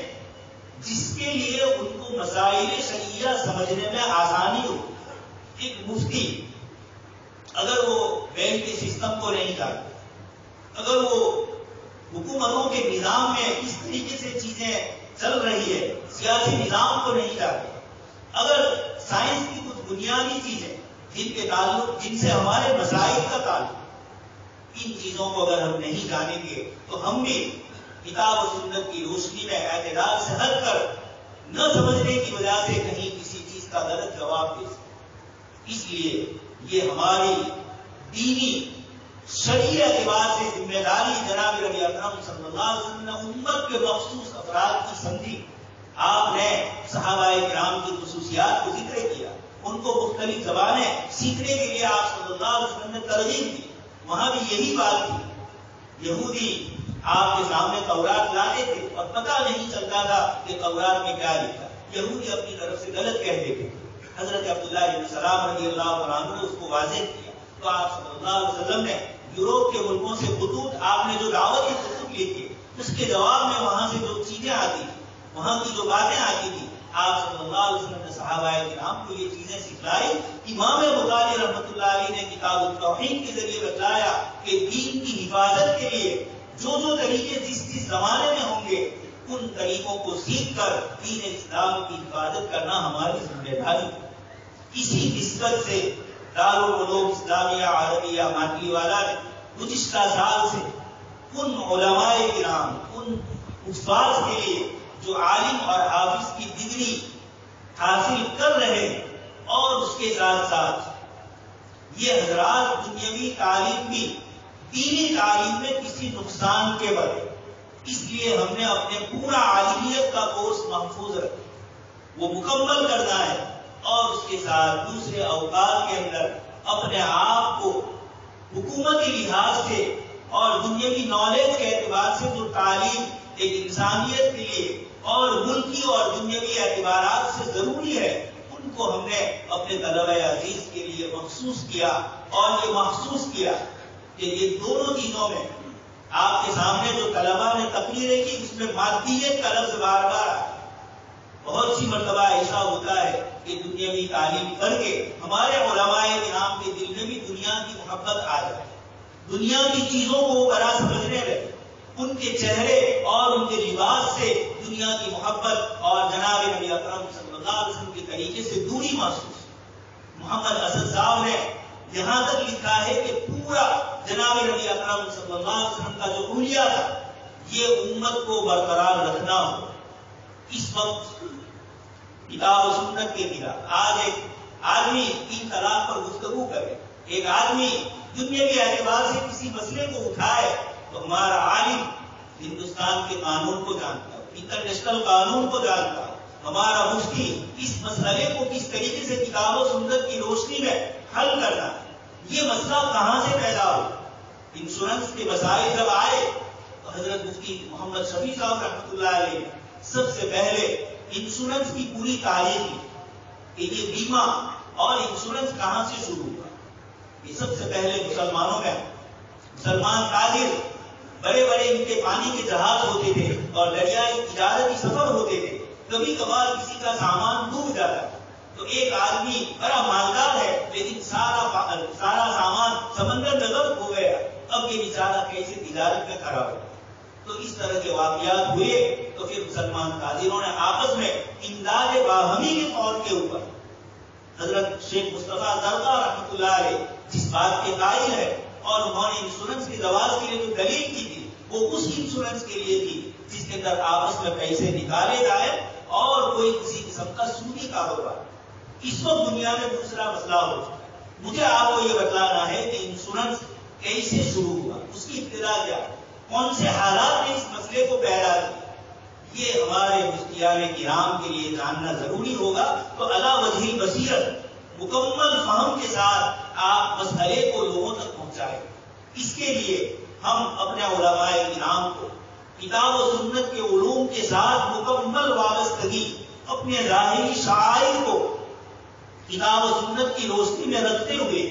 جس کے لیے ان کو مسائل شرعیہ سمجھنے میں آسانی ہو. ایک مفتی اگر وہ بینک کے سسٹم کو نہیں جانتے, اگر وہ حکومتوں کے نظام میں اس طریقے سے چیزیں چل رہی ہے, سیاسی نظام کو نہیں جانتے, اگر سائنس کی کچھ بنیادی چیزیں جن کے تعلق جن سے ہمارے مسائل کا تعلق, ان چیزوں کو اگر ہم نہیں جانیں گے تو ہم بھی کتاب و سنت کی روشنی میں اعتدال سے ہٹ کر نہ سمجھنے کی وجہ سے کہیں کسی چیز کا غلط جواب دے سکتے. اس لیے یہ ہماری دینی شرعی اعتبار سے ذمہ داری جناب نبی اکرم صلی اللہ علیہ وسلم نے امت کے مخصوص افراد کی سمجھی. آپ نے صحابہ کرام کی خصوصیات کو ذکر کیا, ان کو مختلف زبانیں سیکھنے کے لیے آپ صلی اللہ علیہ وسلم نے ترغیب دی. وہاں بھی یہی بات تھی, یہودی آپ کے سامنے تورات لاتے تھے اور پتہ نہیں چلتا تھا کہ تورات میں کیا لکھا. یہودی اپنی طرف سے غلط کہتے تھے. حضرت عبداللہ بن سلام رضی اللہ عنہ نے اس کو واضح کیا تو آپ صلی اللہ علیہ وسلم نے یوروپ کے ملکوں سے خطوط, آپ نے جو دعوت کے خطوط لکھے اس کے جواب میں وہاں سے جو چیزیں آتی تھی, وہاں کی جو باتیں آتی تھی, آپ صلی اللہ علیہ وسلم نے صحابہ کرام کو یہ چیزیں سکھلائی. امام بخاری رحمۃ اللہ علیہ نے کتاب التوحید کے ذریعے بتلایا کہ دین کی حفاظت کے لیے جو طریقے جس زمانے میں ہوں گے ان طریقوں کو سیکھ کر دین اسلام کی حفاظت کرنا ہماری ذمہ داری ہے. اسی نسبت سے دارالعلوم اسلامیہ عربیہ مانڈلی والا نے گزشتہ سال سے ان علماء کرام, ان استاد کے لیے جو عالم اور حافظ کی ڈگری حاصل کر رہے ہیں, اور اس کے ساتھ ساتھ یہ حضرات دنیاوی تعلیم بھی دینی تعلیم میں کسی نقصان کے بغیر, اس لیے ہم نے اپنے پورا عالمیت کا کورس محفوظ رکھا, وہ مکمل کرنا ہے, اور اس کے ساتھ دوسرے اوقات کے اندر اپنے آپ کو حکومتی لحاظ سے اور دنیاوی نالج کے اعتبار سے جو تعلیم ایک انسانیت کے لیے اور ملکی اور دنیاوی اعتبارات سے ضروری ہے, ان کو ہم نے اپنے طلبہ عزیز کے لیے مخصوص کیا. اور یہ محسوس کیا کہ یہ دونوں چیزوں میں آپ کے سامنے جو طلبہ نے تقریریں کی اس میں مادیت کا لفظ بار بار آیا. بہت سی مرتبہ ایسا ہوتا ہے کہ دنیاوی تعلیم کر کے ہمارے علماء کرام کے دل میں بھی دنیا کی محبت آ جائے, دنیا کی چیزوں کو بڑا سمجھنے لگے, ان کے چہرے اور ان کے لباس سے دنیا کی محبت اور جناب نبی اکرم صلی اللہ علیہ وسلم کے طریقے سے دوری محسوس. محمد اسد صاحب نے یہاں تک لکھا ہے کہ پورا جناب نبی اکرم صلی اللہ علیہ وسلم کا جو حلیہ تھا یہ امت کو برقرار رکھنا ہو. اس وقت کتاب و سنت کے بنا آج ایک آدمی 3 طلاق پر گفتگو کرے, ایک آدمی دنیاوی اعتبار سے کسی مسئلے کو اٹھائے تو ہمارا عالم ہندوستان کے قانون کو جانتا ہے, انٹرنیشنل قانون کو جانتا ہے, ہمارا مفتی اس مسئلے کو کس طریقے سے کتاب و سنت کی روشنی میں حل کرنا ہے. یہ مسئلہ کہاں سے پیدا ہو؟ انشورنس کے مسائل جب آئے تو حضرت مفتی محمد شفیع صاحب رحمۃ اللہ علیہ سب سے پہلے انشورنس کی پوری تعریف کی کہ یہ بیمہ اور انشورنس کہاں سے شروع ہوا؟ یہ سب سے پہلے مسلمانوں میں مسلمان تاجر بڑے بڑے ان کے پانی کے جہاز ہوتے تھے اور دریائی تجارتی سفر ہوتے تھے. کبھی کبھار کسی کا سامان ڈوب جاتا تو ایک آدمی بڑا مالدار ہے لیکن سارا سامان سمندر میں غرق ہو گیا. اب یہ بیچارہ کیسے تجارت میں کھڑا ہو؟ تو اس طرح کے واقعات ہوئے تو پھر مسلمان تاجروں نے آپس میں امداد باہمی کے طور کے اوپر حضرت شیخ مصطفیٰ زرقا رحمۃ اللہ علیہ جس بات کے قائل ہے اور انہوں نے انشورنس کے زواج کے لیے جو دلیل کی تھی وہ اس انشورنس کے لیے تھی جس کے اندر آپس میں پیسے نکالے جائے اور کوئی کسی قسم کا سودی کاروبار. اس وقت دنیا میں دوسرا مسئلہ ہو چکا ہے. مجھے آپ کو یہ بتلانا ہے کہ انشورنس کیسے شروع ہوا, اس کی ابتدا کیا, کون سے حالات نے اس مسئلے کو پیدا کیا, یہ ہمارے مفتیان کرام کے لیے جاننا ضروری ہوگا. تو علی وجہ بصیرت مکمل فہم کے ساتھ آپ مسئلے کو لوگوں تک پہنچائیں. اس کے لیے ہم اپنے علماء کرام کو کتاب و سنت کے علوم کے ساتھ مکمل وابستگی, اپنے ظاہری شعائر کو کتاب و سنت کی روشنی میں رکھتے ہوئے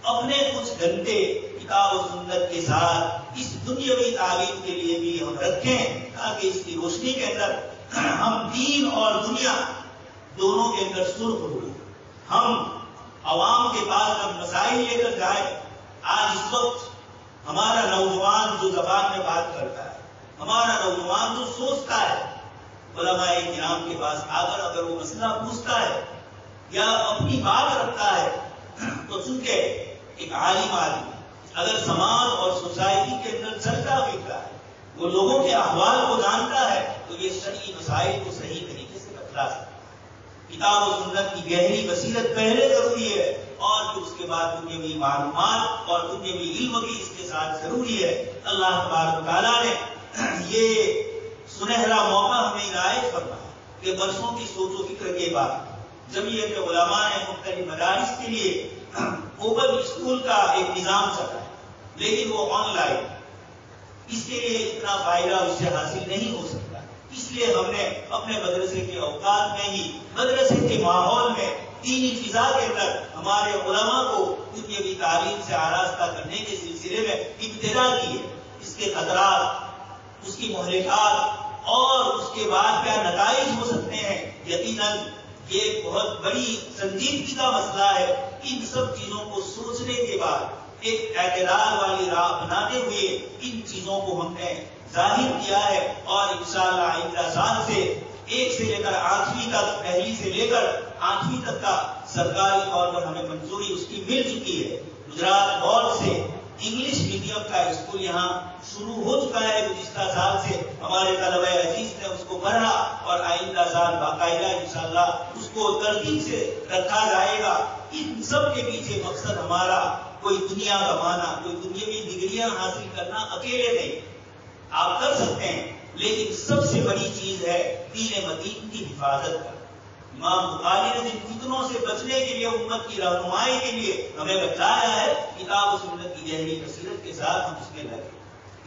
اپنے کچھ گھنٹے کتاب و سنت کے ساتھ اس دنیاوی تعلیم کے لیے بھی ہم رکھیں تاکہ اس کی روشنی کے اندر ہم دین اور دنیا دونوں کے اندر سرخ ہو, ہم عوام کے پاس ہم مسائل لے کر جائیں. آج اس وقت ہمارا نوجوان جو زبان میں بات کرتا ہے, ہمارا نوجوان جو سوچتا ہے, علماء کرام کے پاس آ کر اگر وہ مسئلہ پوچھتا ہے یا اپنی بات رکھتا ہے تو چونکہ ایک عالم آدمی اگر سماج اور سوسائٹی کے اندر چلتا پھرتا ہے, وہ لوگوں کے احوال کو جانتا ہے, تو یہ شرعی مسائل کو صحیح طریقے سے بتلا سکتا ہے. کتاب و سنت کی گہری بصیرت پہلے ضروری ہے اور پھر اس کے بعد دنیاوی معلومات اور دنیاوی علم بھی اس کے ساتھ ضروری ہے. اللہ تبارک و تعالیٰ نے یہ سنہرا موقع ہمیں عنایت فرمایا کہ برسوں کی سوچ و فکر کے بعد جمعیت علماء نے مختلف مدارس کے لیے اوپن اسکول کا ایک نظام چلا ہے, لیکن وہ آن لائن, اس کے لیے اتنا فائدہ اس سے حاصل نہیں ہو سکتا. اس لیے ہم نے اپنے مدرسے کے اوقات میں ہی مدرسے کے ماحول میں دینی فضا کے اندر ہمارے علماء کو دنیاوی تعلیم سے آراستہ کرنے کے سلسلے میں ابتدا کی ہے. اس کے خطرات, اس کی مہلکات اور اس کے بعد کیا نتائج ہو سکتے ہیں, یقیناً یہ بہت بڑی سنجیدگی کا مسئلہ ہے. ان سب چیزوں کو سوچنے کے بعد ایک اعتدال والی راہ بناتے ہوئے ان چیزوں کو ہم نے ظاہر کیا ہے اور انشاءاللہ آئندہ سال سے 1 سے لے کر 8ویں تک, پہلی سے لے کر 8ویں تک کا سرکاری طور پر ہمیں منظوری اس کی مل چکی ہے. گجرات بورڈ سے انگلش میڈیم کا اسکول یہاں شروع ہو چکا ہے. گزشتہ سال سے ہمارے طلبہ عزیز نے اس کو پڑھا اور آئندہ سال باقاعدہ انشاءاللہ اس کو ترتیب سے رکھا جائے گا. ان سب کے پیچھے مقصد ہمارا کوئی دنیا کمانا, کوئی دنیاوی ڈگریاں حاصل کرنا اکیلے نہیں, آپ کر سکتے ہیں, لیکن سب سے بڑی چیز ہے دین مدین کی حفاظت کرنا. امام بخاری نے جن فتنوں سے بچنے کے لیے امت کی رہنمائی کے لیے ہمیں بتایا ہے, کتاب و سنت کی گہری بصیرت کے ساتھ ہم اس میں لگے.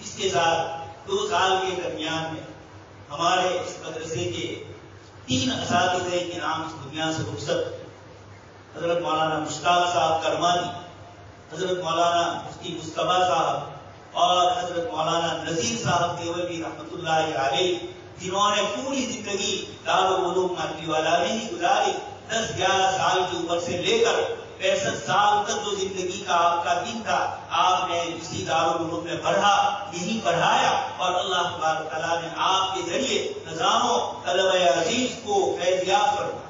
اس کے ساتھ 2 سال کے درمیان میں ہمارے اس مدرسے کے 3 اساتذہ کے نام اس دنیا سے رخصت, حضرت مولانا مشتاق صاحب کرمانی, حضرت مولانا مفتی مصطفیٰ صاحب اور حضرت مولانا نذیر صاحب دیوبندی رحمۃ اللہ علیہ, جنہوں نے پوری زندگی دارالعلوم مانوی والا میں ہی گزاری. 10-11 سال کی عمر سے لے کر 65 سال تک جو زندگی کا آپ کا دن تھا, آپ نے اسی دارالعلوم میں پڑھا, یہی پڑھایا اور اللہ تبارک تعالیٰ نے آپ کے ذریعے ہزاروں طلبہ عزیز کو فیضیاب فرمایا.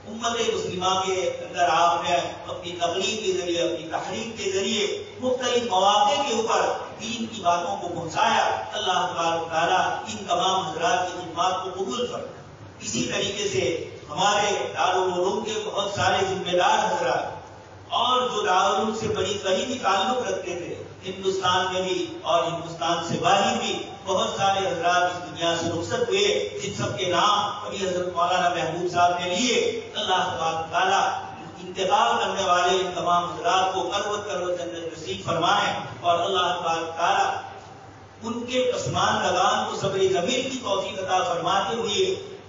امت مسلمہ کے اندر آپ نے اپنی تقریر کے ذریعے, اپنی تحریر کے ذریعے مختلف مواقع کے اوپر دین کی باتوں کو پہنچایا. اللہ تبارک تعالیٰ ان تمام حضرات کی خدمات کو قبول فرمائے. اسی طریقے سے ہمارے دارالعلوم کے بہت سارے ذمہ دار حضرات اور جو دارالعلوم سے بڑی قریبی تعلق رکھتے تھے, ہندوستان میں بھی اور ہندوستان سے باہر بھی بہت سارے حضرات اس دنیا سے رخصت ہوئے, جن سب کے نام ابھی حضرت مولانا محمود صاحب نے لیے. اللہ تبارک تعالیٰ انتقال کرنے والے ان تمام حضرات کو کروت جنت نصیب فرمائے اور اللہ تبارک تعالیٰ ان کے پسمان لگان کو صبر جمیل کی توفیق عطا فرماتے ہوئے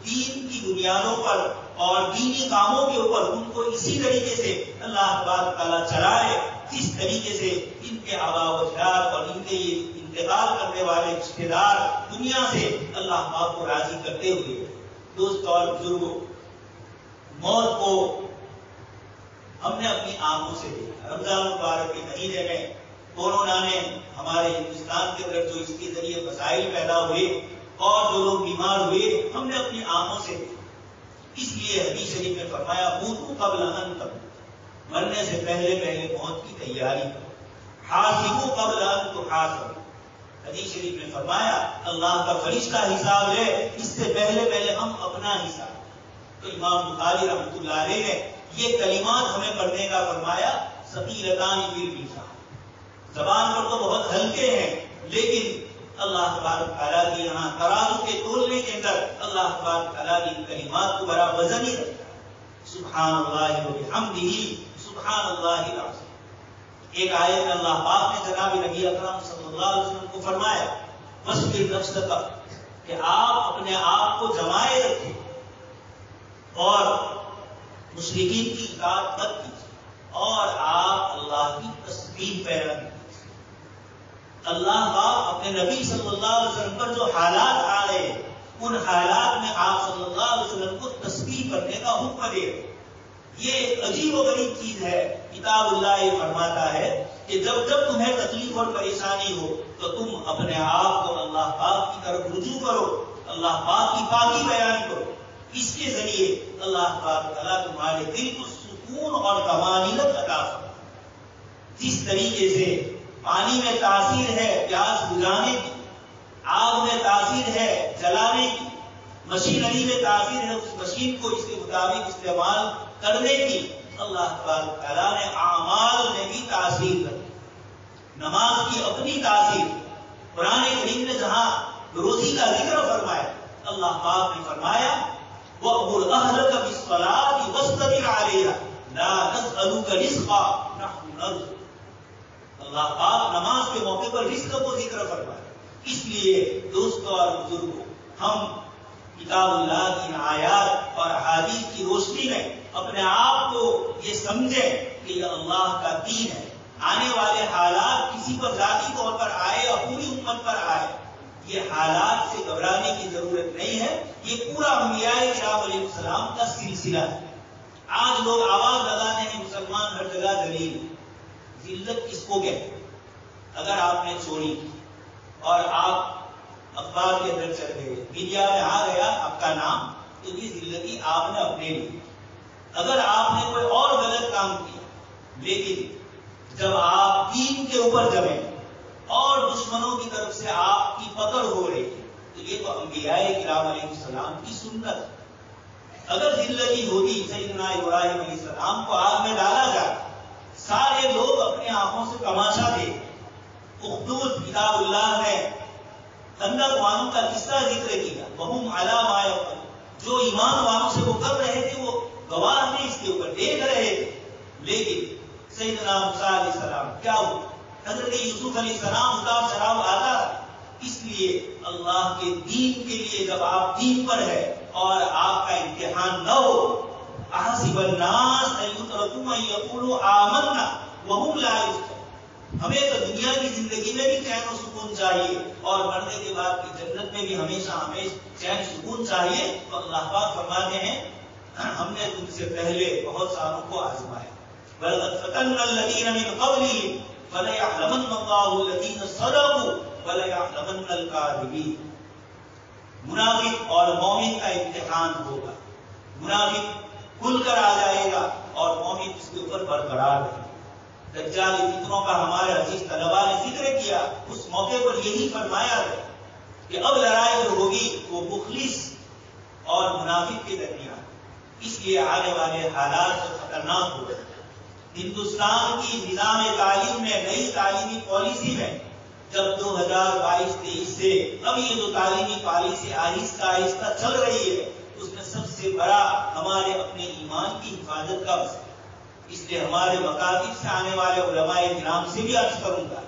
دین کی بنیادوں پر اور دینی کاموں کے اوپر ان کو اسی طریقے سے اللہ تبارک تعالیٰ چلائے جس طریقے سے ان کے آباء و اجداد اور ان کے یہ انتقال کرنے والے رشتے دار دنیا سے اللہ پاک کو راضی کرتے ہوئے. دوست اور بزرگوں، موت کو ہم نے اپنی آنکھوں سے دیکھا. رمضان مبارک کے مہینے میں کورونا نے ہمارے ہندوستان کے اندر جو اس کے ذریعے مسائل پیدا ہوئے اور جو لوگ بیمار ہوئے ہم نے اپنی آنکھوں سے دیکھا. اس لیے حدیث شریف میں فرمایا موتوا قبل ان تموتوا، مرنے سے پہلے موت کی تیاری کرو. حاسبوا قبل ان تحاسبوا، حدیث شریف میں فرمایا اللہ کا فرشتہ حساب لے اس سے پہلے ہم اپنا حساب. تو امام بخاری رحمۃ اللہ علیہ نے یہ کلمات ہمیں پڑھنے کا فرمایا. ثقیلتان فی المیزان، زبان پر تو بہت ہلکے ہیں لیکن اللہ تبارک تعالیٰ کی یہاں ترازو کے تولنے کے اندر اللہ تبارک تعالیٰ کی کلمات کو بڑا وزن ہی رکھتا ہے. سبحان اللہ و بحمدہ سبحان اللہ العظیم. ایک آیت میں اللہ پاک نے جناب نبی اکرم صلی اللہ علیہ وسلم کو فرمایا وَاصْبِرْ نَفْسَكَ، کہ آپ اپنے آپ کو جمائے رکھیں اور مشرکین کی اطاعت مت کیجیے اور آپ اللہ کی تسبیح پیرا کیجیے. اللہ پاک اپنے نبی صلی اللہ علیہ وسلم پر جو حالات آ رہے ہیں ان حالات میں آپ صلی اللہ علیہ وسلم کو تسبیح کرنے کا حکم دے رہے. یہ ایک عجیب و غریب چیز ہے. کتاب اللہ یہ فرماتا ہے کہ جب تمہیں تکلیف اور پریشانی ہو تو تم اپنے آپ کو اللہ پاک کی طرف رجوع کرو، اللہ پاک کی پاکی بیان کرو. اس کے ذریعے اللہ پاک تعالیٰ تمہارے دل کو سکون اور طمانینت عطا فرمائے. جس طریقے سے پانی میں تاثیر ہے پیاس بجھانے کی، آگ میں تاثیر ہے جلانے کی، مشینری میں تاثیر ہے اس مشین کو اس کے مطابق استعمال کرنے کی، اللہ تبارک تعالیٰ نے اعمال میں بھی تاثیر کر. نماز کی اپنی تاثیر. قرآن کریم نے جہاں روزی کا ذکر فرمایا اللہ پاک نے فرمایا وَأْمُرْ أَهْلَكَ بِالصَّلَاةِ وَاصْطَبِرْ عَلَيْهَا لَا نَسْأَلُكَ رِزْقًا نَحْنُ نَرْزُقُكَ. اللہ پاک نماز کے موقع پر رزق کو ذکر فرمایا. اس لیے دوستوں اور بزرگوں، ہم کتاب اللہ کی آیات اور احادیث کی روشنی میں اپنے آپ کو یہ سمجھیں کہ یہ اللہ کا دین ہے. آنے والے حالات کسی پر ذاتی طور پر آئے یا پوری امت پر آئے، یہ حالات سے گھبرانے کی ضرورت نہیں ہے. یہ پورا انبیاء کرام علیہ السلام کا سلسلہ ہے. آج لوگ آواز لگاتے ہیں مسلمان ہر جگہ ذلیل. ذلت کس کو کہتے ہیں؟ اگر آپ نے چوری کی اور آپ اخبار کے اندر چل گئے، میڈیا میں آ گیا آپ کا نام، تو یہ ذلتی آپ نے اپنے لی. اگر آپ نے کوئی اور غلط کام کیا لیکن جب آپ دین کے اوپر جمے اور دشمنوں کی طرف سے آپ کی پکڑ ہو رہی ہے تو یہ تو انبیاء کرام علیہ السلام کی سنت. اگر ذلتی ہوتی سیدنا ابراہیم علیہ السلام کو آگ میں ڈالا جائے، سارے لوگ اپنی آنکھوں سے تماشا دے. اخدود کتاب اللہ نے خندق والوں کا قصہ ذکر کیا. وہم علی ما یفعلون، جو ایمان والوں سے وہ کر رہے تھے وہ گواہ نے اس کے اوپر دیکھ رہے تھے. لیکن سیدنا موسیٰ علیہ السلام کیا ہوا؟ حضرت یوسف علیہ السلام اتار چڑھاؤ آتا. اس لیے اللہ کے دین کے لیے جب آپ دین پر ہے اور آپ کا امتحان نہ ہو، احسب الناس ان یترکوا ان یقولوا آمنا وهم لا یفتنون. ہمیں تو دنیا کی زندگی میں بھی چین و سکون چاہیے اور مرنے کے بعد کی جنت میں بھی ہمیشہ چین سکون چاہیے. تو اللہ پاک فرماتے ہیں ہم نے تم سے پہلے بہت ساروں کو آزمایا. وَلَقَدْ فَتَنَّا الَّذِينَ مِن قَبْلِهِمْ فَلَيَعْلَمَنَّ اللَّهُ الَّذِينَ صَدَقُوا وَلَيَعْلَمَنَّ الْكَاذِبِينَ. منافق اور مومن کا امتحان ہوگا. منافق کھل کر آ جائے گا اور مومن اس کے اوپر برقرار رہے گا. دجال فتنوں کا ہمارے عزیز طلباء نے ذکر کیا. اس موقع پر یہی فرمایا ہے کہ اب لڑائی جو ہوگی وہ مخلص اور منافق کے درمیان. اس لیے آنے والے حالات خطرناک ہو رہے ہیں. ہندوستان کی نظام تعلیم میں نئی تعلیمی پالیسی میں جب 2022-23 سے اب یہ جو تعلیمی پالیسی آہستہ آہستہ چل رہی ہے اس میں سب سے بڑا ہمارے اپنے ایمان کی حفاظت کا مسئلہ. اس لیے ہمارے مکاتب سے آنے والے علماء کرام سے بھی عرض کروں گا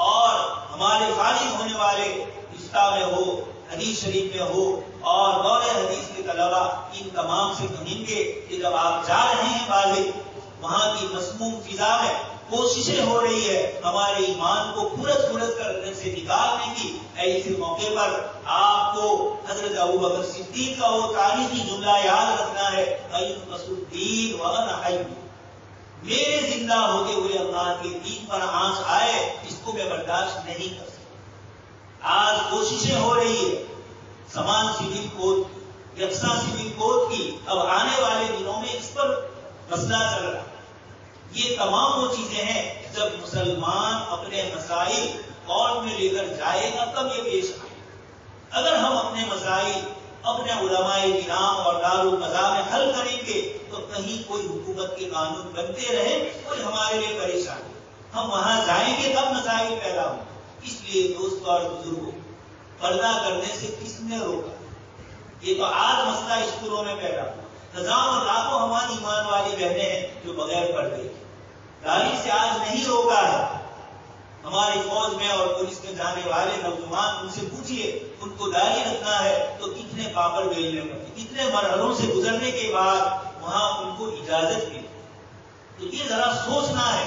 اور ہمارے فارغ ہونے والے رشتہ میں ہو حدیث شریف میں ہو، اور دور حدیث کے طلبا ان تمام سے کہیں گے کہ جب آپ جا رہے ہیں باہر، وہاں کی مسموم فضا میں کوششیں ہو رہی ہے ہمارے ایمان کو کھرچ کر سے نکالنے کی، ایسے موقع پر آپ کو حضرت ابوبکر صدیق کا وہ تاریخی جملہ یاد رکھنا ہے، الدین وانا حی، میرے زندہ ہوتے ہوئے اللہ کے دین پر آنچ آئے، اس کو میں برداشت نہیں کر سکتا۔ آج کوششیں ہو رہی ہے سمان سول کوڈ، یکساں سول کوڈ کی، اب آنے والے دنوں میں اس پر مسئلہ چل رہا ہے۔ یہ تمام وہ چیزیں ہیں جب مسلمان اپنے مسائل کورٹ میں لے کر جائے گا تب یہ پیش آئے۔ اگر ہم اپنے مسائل اپنے علماء کرام اور دارالقضاء میں حل کریں گے تو کہیں کوئی حکومت کے قانون بنتے رہے کوئی ہمارے لیے پریشان، ہم وہاں جائیں گے تب مسائل پیدا ہوں۔ اس لیے دوستوں اور بزرگوں، پردہ کرنے سے کس نے روکا؟ یہ تو آج مسئلہ اسکولوں میں پیدا ہوا، ہزاروں لاکھوں ہماری ایمان والی بہنیں ہیں جو بغیر پردے کی، داڑھی سے آج نہیں روکا ہے۔ ہماری فوج میں اور پولیس میں جانے والے نوجوان، ان سے پوچھئے ان کو داڑھی رکھنا ہے تو کتنے پاپڑ بیلنے پڑتے، کتنے مرحلوں سے گزرنے کے بعد وہاں ان کو اجازت ملی۔ تو یہ ذرا سوچنا ہے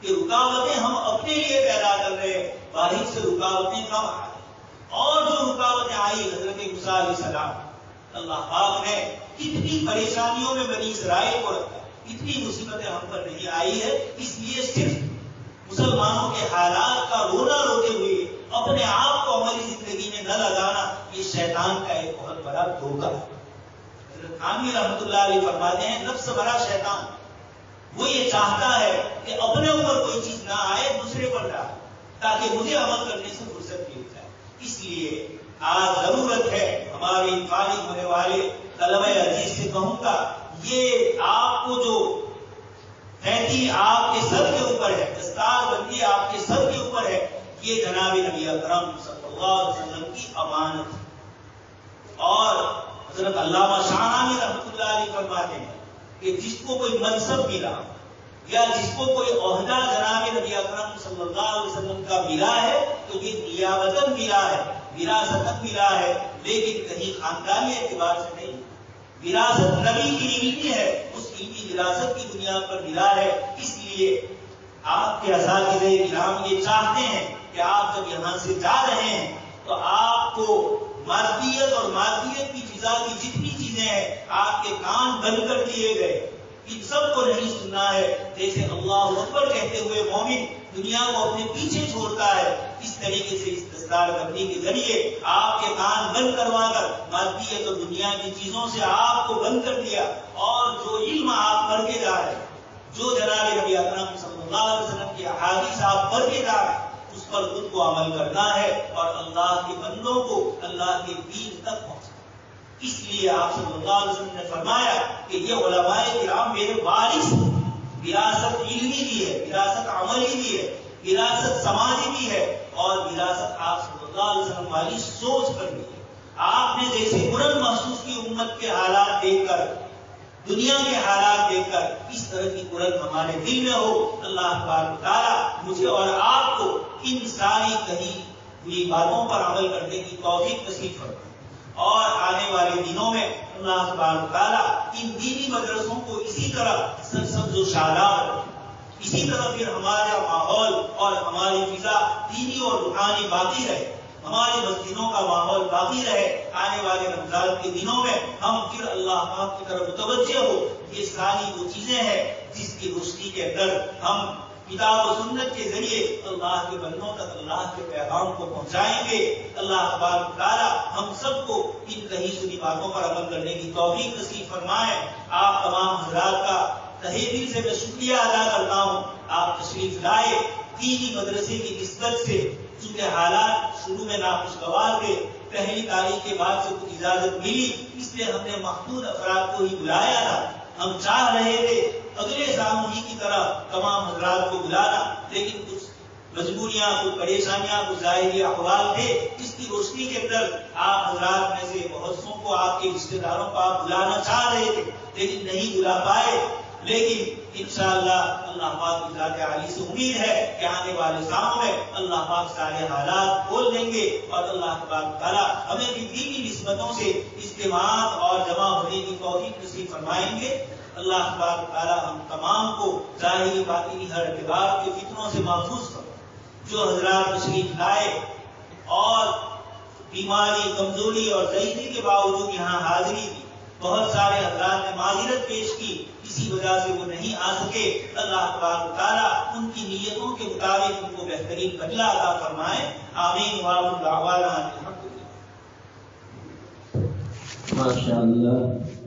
کہ رکاوٹیں ہم اپنے لیے پیدا کر رہے ہیں، باہر سے رکاوٹیں کم آ رہی، اور جو رکاوٹیں آئی حضرت موسیٰ علیہ السلام، اللہ پاک نے کتنی پریشانیوں میں بنی اسرائیل کو رکھا، اتنی مصیبتیں ہم پر نہیں آئی ہے۔ اس لیے صرف مسلمانوں کے حالات کا رونا روتے ہوئے اپنے آپ کو عملی زندگی میں نہ لگانا، یہ شیطان کا ایک بہت بڑا دھوکہ ہے۔ حضرت عامر رحمۃ اللہ علیہ فرماتے ہیں نفس بڑا شیطان، وہ یہ چاہتا ہے کہ اپنے اوپر کوئی چیز نہ آئے، دوسرے پر جائے تاکہ مجھے عمل کرنے سے فرصت مل جائے۔ اس لیے آج ضرورت ہے ہمارے فارغ ہونے والے طلبہ عزیز سے کہوں گا، یہ آپ کو جو تحتی آپ کے سر کے اوپر ہے، دستار بندی آپ کے سر کے اوپر ہے، یہ جناب نبی اکرم صلی اللہ علیہ وسلم کی امانت ہے۔ اور حضرت علامہ شاہنامہ رحمۃ اللہ علیہ فرماتے ہیں کہ جس کو کوئی منصب ملا یا جس کو کوئی عہدہ جناب نبی اکرم صلی اللہ علیہ وسلم کا ملا ہے تو یہ نیابتاً ملا ہے، وراثتاً ملا ہے، لیکن کہیں خاندانی اعتبار سے نہیں۔ وراثت نبی کی علمی ہے، اس علمی وراثت کی بنیاد پر ملا ہے۔ اس لیے آپ کے اساتذہ کرام یہ چاہتے ہیں کہ آپ جب یہاں سے جا رہے ہیں تو آپ کو مادیت اور مادیت کی فضا کی جتنی چیزیں ہیں آپ کے کان بند کر دیے گئے، ان سب کو نہیں سننا ہے۔ جیسے اللہ اکبر کہتے ہوئے مومن دنیا کو اپنے پیچھے چھوڑتا ہے، اس طریقے سے اس دستار بندی کے ذریعے آپ کے کان بند کروا کر مادیت اور دنیا کی چیزوں سے آپ کو بند کر دیا، اور جو علم آپ پڑھ کے جا رہے ہیں، جو جناب نبی اکرم صلی اللہ علیہ وسلم کی احادیث آپ پڑھ کے جا رہے ہیں، اس پر خود کو عمل کرنا ہے اور اللہ کے بندوں کو اللہ کے دین تک پہنچانا۔ اس لیے آپ صلی اللہ علیہ وسلم نے فرمایا کہ یہ علماء کرام میرے وارث، وراثت علمی بھی ہے، وراثت عملی بھی ہے، وراثت سماجی بھی ہے، اور وراثت آپ صلی اللہ علیہ وسلم والی سوچ پر بھی ہے۔ آپ نے جیسے بلند محسوس کی امت کے حالات دیکھ کر، دنیا کے حالات دیکھ کر، اس طرح کی قرآن ہمارے دل میں ہو۔ اللہ تبارک و تعالیٰ مجھے اور آپ کو ان ساری کہی ہوئی باتوں پر عمل کرنے کی توفیق نصیب فرمائے، اور آنے والے دنوں میں اللہ تبارک و تعالیٰ ان دینی مدرسوں کو اسی طرح سرسبز و شاداب رکھے، اسی طرح پھر ہمارا ماحول اور ہماری فضا دینی اور روحانی باقی رہے، ہماری مسجدوں کا ماحول باقی رہے۔ آنے والے رمضان کے دنوں میں ہم پھر اللہ پاک کی طرف متوجہ ہو۔ یہ ساری وہ چیزیں ہیں جس کی روشنی کے اندر ہم کتاب و سنت کے ذریعے اللہ کے بندوں تک اللہ کے پیغام کو پہنچائیں گے۔ اللہ تبارک و تعالیٰ ہم سب کو ان کہی سنی باتوں پر عمل کرنے کی توفیق نصیب فرمائے۔ آپ تمام حضرات کا تہہ دل سے میں شکریہ ادا کرتا ہوں، آپ تشریف لائے۔ دینی مدرسے کی نسبت سے چونکہ حالات شروع میں ناخوشگوار تھے، پہلی تاریخ کے بعد سے کچھ اجازت ملی، اس لیے ہم نے محدود افراد کو ہی بلایا تھا۔ ہم چاہ رہے تھے اگلے سال ہی کی طرح تمام حضرات کو بلانا، لیکن کچھ مجبوریاں، کچھ پریشانیاں، کچھ ظاہری احوال تھے۔ اس کی روشنی کے اندر آپ حضرات میں سے بہت سو کو، آپ کے رشتے داروں کو آپ بلانا چاہ رہے تھے لیکن نہیں بلا پائے۔ لیکن انشاءاللہ اللہ پاک کی ذات عالی سے امید ہے کہ آنے والے سالوں میں اللہ پاک سارے حالات کھول دیں گے اور اللہ پاک تعالیٰ ہمیں بھی دینی نسبتوں سے اجتماع اور جمع ہونے کی توفیق نصیب فرمائیں گے۔ اللہ تبارک تعالیٰ ہم تمام کو ظاہری باطنی ہر اعتبار کے فتنوں سے محفوظ کرو۔ جو حضرات تشریف لائے اور بیماری، کمزوری اور ضعیفی کے باوجود یہاں حاضری دی، بہت سارے حضرات نے معذرت پیش کی، اسی وجہ سے وہ نہیں آ سکے، اللہ تبارک تعالیٰ ان کی نیتوں کے مطابق ان کو بہترین بدلہ عطا فرمائے۔ آمین وآخر دعوانا الحمدللہ۔ ماشاء اللہ۔